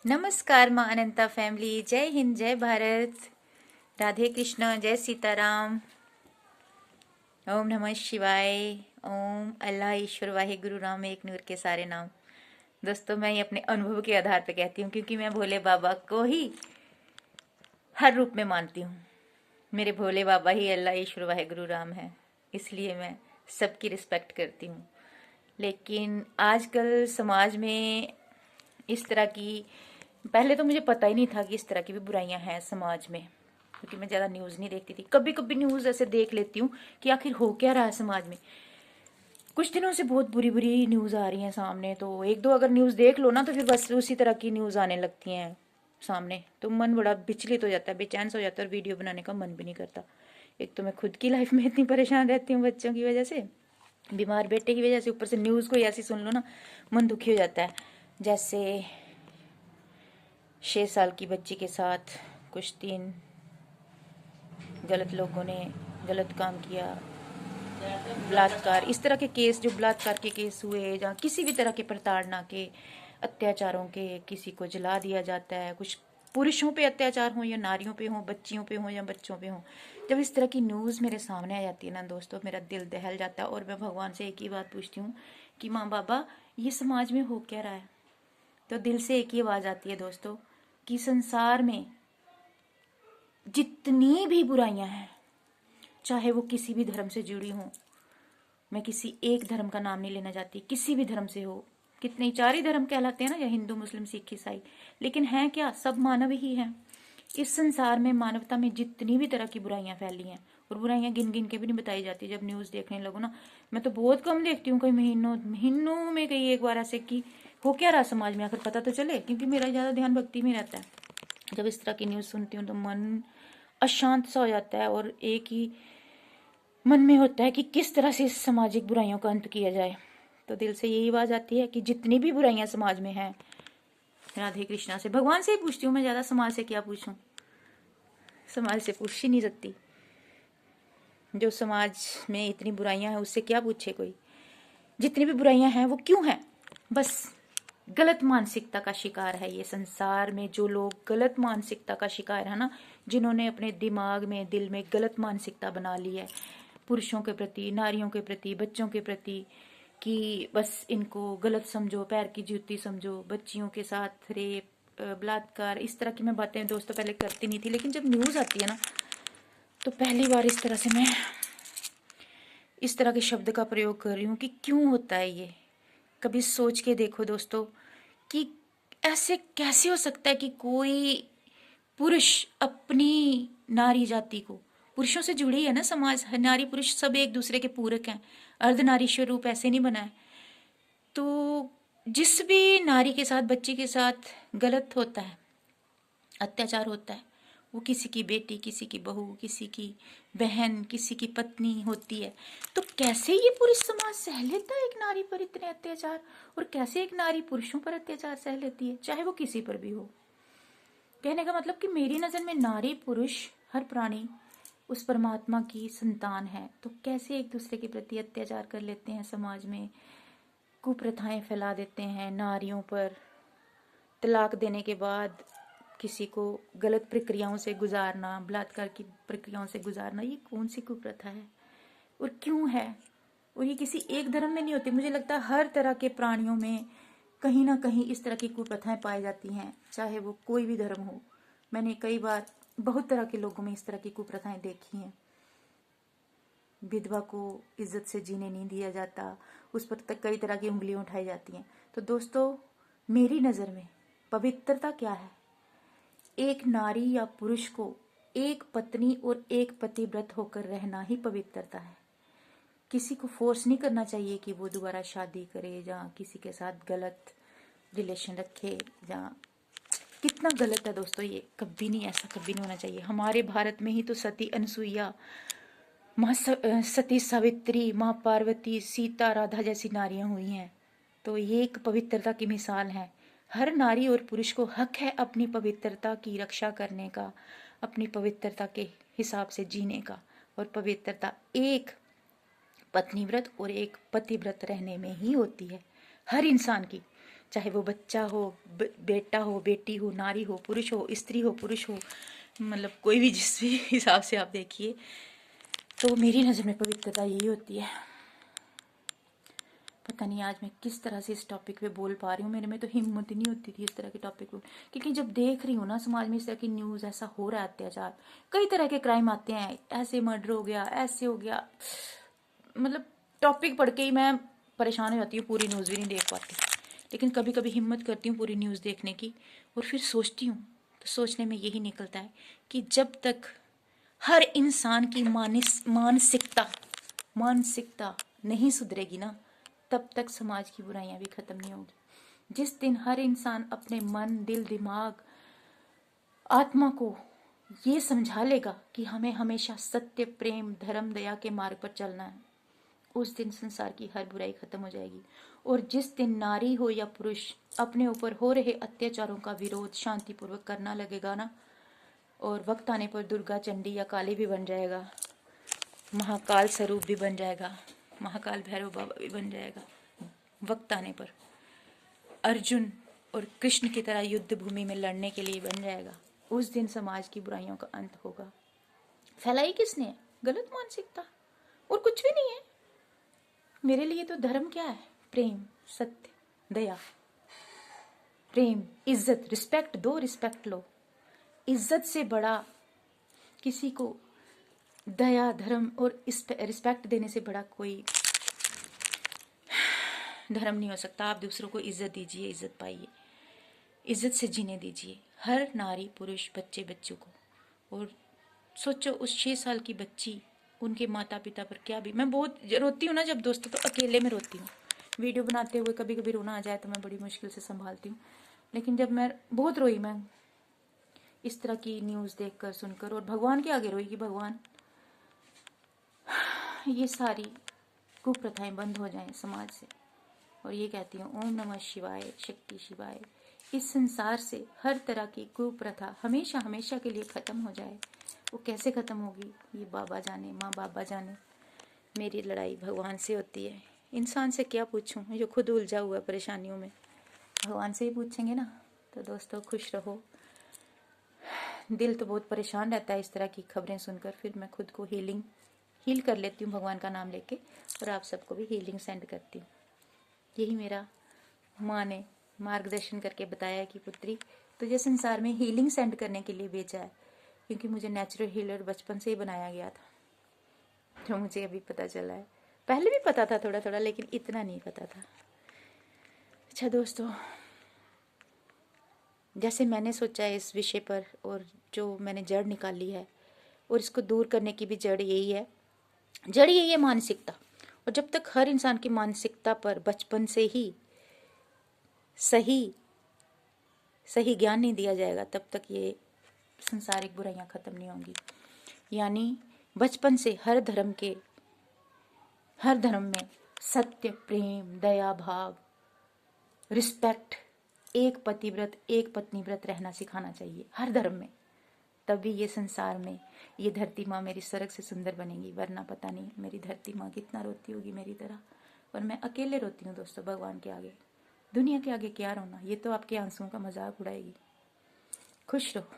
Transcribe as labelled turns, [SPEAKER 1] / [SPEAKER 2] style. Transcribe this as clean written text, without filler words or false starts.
[SPEAKER 1] नमस्कार माँ अनंता फैमिली। जय हिंद, जय भारत, राधे कृष्ण, जय सीताराम। ओम नमः शिवाय। ओम अल्लाह ईश्वर वाहे गुरु राम एक नूर के सारे नाम। दोस्तों, मैं ये अपने अनुभव के आधार पर कहती हूँ, क्योंकि मैं भोले बाबा को ही हर रूप में मानती हूँ। मेरे भोले बाबा ही अल्लाह ईश्वर वाहे गुरु राम है, इसलिए मैं सबकी रिस्पेक्ट करती हूँ। लेकिन आजकल समाज में इस तरह की, पहले तो मुझे पता ही नहीं था कि इस तरह की भी बुराइयां हैं समाज में, क्योंकि मैं ज़्यादा न्यूज़ नहीं देखती थी। कभी कभी न्यूज़ ऐसे देख लेती हूँ कि आखिर हो क्या रहा है समाज में। कुछ दिनों से बहुत बुरी बुरी न्यूज़ आ रही हैं सामने, तो एक दो अगर न्यूज़ देख लो ना तो फिर बस उसी तरह की न्यूज़ आने लगती हैं सामने, तो मन बड़ा विचलित हो जाता है, बेचैन सा हो जाता है और वीडियो बनाने का मन भी नहीं करता। एक तो मैं खुद की लाइफ में इतनी परेशान रहती हूँ बच्चों की वजह से, बीमार बेटे की वजह से, ऊपर से न्यूज़ कोई ऐसी सुन लो ना मन दुखी हो जाता है। जैसे 6 साल की बच्ची के साथ कुछ 3 गलत लोगों ने गलत काम किया, बलात्कार, इस तरह के केस, जो बलात्कार के केस हुए या किसी भी तरह के प्रताड़ना के, अत्याचारों के, किसी को जला दिया जाता है, कुछ पुरुषों पे अत्याचार हो या नारियों पे हो, बच्चियों पे हो या बच्चों पे हो, जब इस तरह की न्यूज़ मेरे सामने आ जाती है ना दोस्तों, मेरा दिल दहल जाता है और मैं भगवान से एक ही बात पूछती हूँ कि माँ बाबा, ये समाज में हो क्या रहा है। तो दिल से एक ही आवाज़ आती है दोस्तों कि संसार में जितनी भी बुराइयां हैं, चाहे वो किसी भी धर्म से जुड़ी हों, मैं किसी एक धर्म का नाम नहीं लेना चाहती, किसी भी धर्म से हो, कितने 4 ही धर्म कहलाते हैं ना, या हिंदू मुस्लिम सिख ईसाई, लेकिन हैं क्या, सब मानव ही हैं। इस संसार में, मानवता में जितनी भी तरह की बुराइयां फैली हैं, और बुराइयां गिन गिन के भी नहीं बताई जाती। जब न्यूज़ देखने लगो ना, मैं तो बहुत कम देखती हूँ, कई महीनों महीनों में कई एक बार ऐसे कि हो क्या रहा समाज में, आखिर पता तो चले, क्योंकि मेरा ज़्यादा ध्यान भक्ति में रहता है। जब इस तरह की न्यूज़ सुनती हूँ तो मन अशांत सा हो जाता है और एक ही मन में होता है कि किस तरह से इस सामाजिक बुराइयों का अंत किया जाए। तो दिल से यही आवाज़ आती है कि जितनी भी बुराइयां समाज में हैं, राधे कृष्णा से, भगवान से ही पूछती हूँ मैं, ज़्यादा समाज से क्या पूछूं, समाज से पूछ ही नहीं सकती। जो समाज में इतनी बुराइयां हैं उससे क्या पूछे कोई। जितनी भी बुराइयां हैं वो क्यों हैं, बस गलत मानसिकता का शिकार है ये संसार में। जो लोग गलत मानसिकता का शिकार है ना, जिन्होंने अपने दिमाग में, दिल में गलत मानसिकता बना ली है पुरुषों के प्रति, नारियों के प्रति, बच्चों के प्रति, कि बस इनको गलत समझो, पैर की जूती समझो, बच्चियों के साथ रेप, बलात्कार, इस तरह की मैं बातें दोस्तों पहले करती नहीं थी, लेकिन जब न्यूज़ आती है ना तो पहली बार इस तरह से मैं इस तरह के शब्द का प्रयोग कर रही हूँ कि क्यों होता है ये। कभी सोच के देखो दोस्तों कि ऐसे कैसे हो सकता है कि कोई पुरुष अपनी नारी जाति को, पुरुषों से जुड़ी है ना समाज, नारी पुरुष सब एक दूसरे के पूरक हैं, अर्धनारीश्वर रूप ऐसे नहीं बना है। तो जिस भी नारी के साथ, बच्ची के साथ गलत होता है, अत्याचार होता है, वो किसी की बेटी, किसी की बहू, किसी की बहन, किसी की पत्नी होती है, तो कैसे ये पूरी समाज सह लेता है एक नारी पर इतने अत्याचार, और कैसे एक नारी पुरुषों पर अत्याचार सह लेती है, चाहे वो किसी पर भी हो। कहने का मतलब कि मेरी नज़र में नारी पुरुष हर प्राणी उस परमात्मा की संतान है, तो कैसे एक दूसरे के प्रति अत्याचार कर लेते हैं समाज में, कुप्रथाएं फैला देते हैं नारियों पर, तलाक देने के बाद किसी को गलत प्रक्रियाओं से गुजारना, बलात्कार की प्रक्रियाओं से गुजारना, ये कौन सी कुप्रथा है और क्यों है। और ये किसी एक धर्म में नहीं होती, मुझे लगता है हर तरह के प्राणियों में कहीं ना कहीं इस तरह की कुप्रथाएं पाई जाती हैं, चाहे वो कोई भी धर्म हो। मैंने कई बार बहुत तरह के लोगों में इस तरह की कुप्रथाएं देखी हैं। विधवा को इज्जत से जीने नहीं दिया जाता, उस पर तक कई तरह की उंगलियां उठाई जाती हैं। तो दोस्तों, मेरी नज़र में पवित्रता क्या है, एक नारी या पुरुष को एक पत्नी और एक पतिव्रत होकर रहना ही पवित्रता है। किसी को फोर्स नहीं करना चाहिए कि वो दोबारा शादी करे या किसी के साथ गलत रिलेशन रखे, या कितना गलत है दोस्तों ये, कभी नहीं, ऐसा कभी नहीं होना चाहिए। हमारे भारत में ही तो सती अनसुईया, माँ सती सावित्री, माँ पार्वती, सीता, राधा जैसी नारियां हुई हैं, तो ये एक पवित्रता की मिसाल है। हर नारी और पुरुष को हक है अपनी पवित्रता की रक्षा करने का, अपनी पवित्रता के हिसाब से जीने का, और पवित्रता एक पत्नी व्रत और एक पति व्रत रहने में ही होती है हर इंसान की। चाहे वो बच्चा हो, बेटा हो, बेटी हो, नारी हो, पुरुष हो, स्त्री हो, पुरुष हो, मतलब कोई भी जिस भी हिसाब से आप देखिए, तो मेरी नज़र में पवित्रता यही होती है। पता नहीं आज मैं किस तरह से इस टॉपिक पे बोल पा रही हूँ, मेरे में तो हिम्मत ही नहीं होती थी इस तरह के टॉपिक पे, क्योंकि जब देख रही हूँ ना समाज में इस तरह की न्यूज़, ऐसा हो रहा है अत्याचार, कई तरह के क्राइम आते हैं, ऐसे मर्डर हो गया, ऐसे हो गया, मतलब टॉपिक पढ़ के ही मैं परेशान हो जाती हूँ, पूरी न्यूज़ भी नहीं देख पाती। लेकिन कभी कभी हिम्मत करती हूँ पूरी न्यूज़ देखने की, और फिर सोचती हूँ, तो सोचने में यही निकलता है कि जब तक हर इंसान की मानसिकता नहीं सुधरेगी ना, तब तक समाज की बुराइयां भी खत्म नहीं होगी। जिस दिन हर इंसान अपने मन, दिल, दिमाग, आत्मा को ये समझा लेगा कि हमें हमेशा सत्य, प्रेम, धर्म, दया के मार्ग पर चलना है, उस दिन संसार की हर बुराई खत्म हो जाएगी। और जिस दिन नारी हो या पुरुष अपने ऊपर हो रहे अत्याचारों का विरोध शांतिपूर्वक करना लगेगा ना, और वक्त आने पर दुर्गा, चंडी या काली भी बन जाएगा, महाकाल स्वरूप भी बन जाएगा, महाकाल भैरव बाबा भी बन जाएगा, वक्त आने पर अर्जुन और कृष्ण की तरह युद्ध भूमि में लड़ने के लिए बन जाएगा, उस दिन समाज की बुराइयों का अंत होगा। फैलाई किसने? गलत मानसिकता, और कुछ भी नहीं है। मेरे लिए तो धर्म क्या है? प्रेम, सत्य, दया, प्रेम, इज्जत, रिस्पेक्ट दो, रिस्पेक्ट लो। इज्जत से बड़ा किसी को, दया, धर्म और रिस्पेक्ट देने से बड़ा कोई धर्म नहीं हो सकता। आप दूसरों को इज्जत दीजिए, इज्जत पाइए, इज्जत से जीने दीजिए हर नारी, पुरुष, बच्चे, बच्चों को। और सोचो उस 6 साल की बच्ची, उनके माता पिता पर क्या भी, मैं बहुत रोती हूँ ना जब दोस्तों, तो अकेले में रोती हूँ। वीडियो बनाते हुए कभी कभी रोना आ जाए तो मैं बड़ी मुश्किल से संभालती हूँ, लेकिन जब मैं बहुत रोई, मैं इस तरह की न्यूज़ देखकर, सुनकर, और भगवान के आगे रोई कि भगवान ये सारी कुप्रथाएं बंद हो जाएं समाज से। और ये कहती हूँ ओम नमः शिवाय, शक्ति शिवाय। इस संसार से हर तरह की कुप्रथा हमेशा हमेशा के लिए खत्म हो जाए। वो कैसे खत्म होगी ये बाबा जाने, माँ बाबा जाने। मेरी लड़ाई भगवान से होती है, इंसान से क्या पूछूं जो खुद उलझा हुआ परेशानियों में। भगवान से ही पूछेंगे ना। तो दोस्तों खुश रहो। दिल तो बहुत परेशान रहता है इस तरह की खबरें सुनकर, फिर मैं खुद को हील कर लेती हूँ भगवान का नाम लेके, और आप सबको भी हीलिंग सेंड करती हूँ। यही मेरा माँ ने मार्गदर्शन करके बताया कि पुत्री तुझे संसार में हीलिंग सेंड करने के लिए भेजा है, क्योंकि मुझे नेचुरल हीलर बचपन से ही बनाया गया था, जो मुझे अभी पता चला है। पहले भी पता था थोड़ा थोड़ा, लेकिन इतना नहीं पता था। अच्छा दोस्तों, जैसे मैंने सोचा है इस विषय पर, और जो मैंने जड़ निकाली है, और इसको दूर करने की भी जड़ यही है। जड़ यही है मानसिकता। और जब तक हर इंसान की मानसिकता पर बचपन से ही सही ज्ञान नहीं दिया जाएगा, तब तक ये संसारिक बुराइयां खत्म नहीं होंगी। यानी बचपन से हर धर्म में सत्य, प्रेम, दया भाव, रिस्पेक्ट, एक पतिव्रत, एक पत्नी व्रत रहना सिखाना चाहिए हर धर्म में। तभी ये संसार में ये धरती माँ मेरी स्वर्ग से सुंदर बनेगी, वरना पता नहीं मेरी धरती माँ कितना रोती होगी मेरी तरह। और मैं अकेले रोती हूँ दोस्तों भगवान के आगे, दुनिया के आगे क्या रोना, ये तो आपके आंसुओं का मजाक उड़ाएगी। खुश रहो।